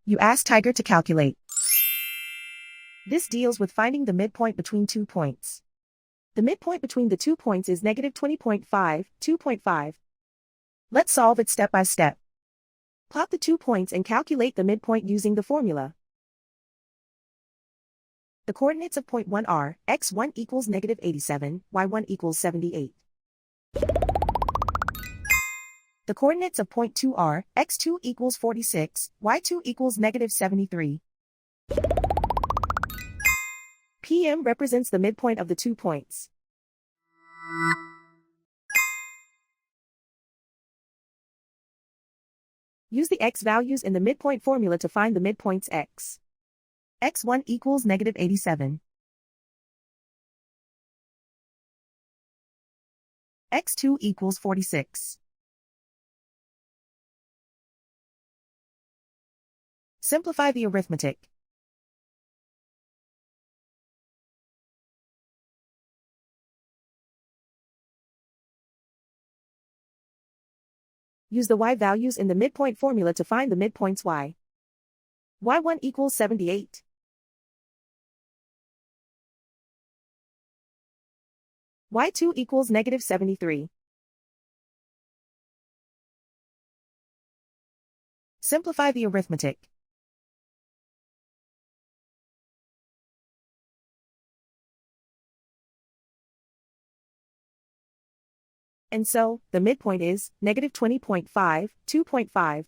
You ask Tiger to calculate. This deals with finding the midpoint between 2 points. The midpoint between the 2 points is negative 20.5, 2.5. Let's solve it step by step. Plot the 2 points and calculate the midpoint using the formula. The coordinates of point 1 are, x1 equals negative 87, y1 equals 78. The coordinates of point 2 are, x2 equals 46, y2 equals negative 73. PM represents the midpoint of the 2 points. Use the x values in the midpoint formula to find the midpoints x. x1 equals negative 87. x2 equals 46. Simplify the arithmetic. Use the y values in the midpoint formula to find the midpoints y. y1 equals 78. y2 equals negative 73. Simplify the arithmetic. And so, the midpoint is negative 20.5, 2.5.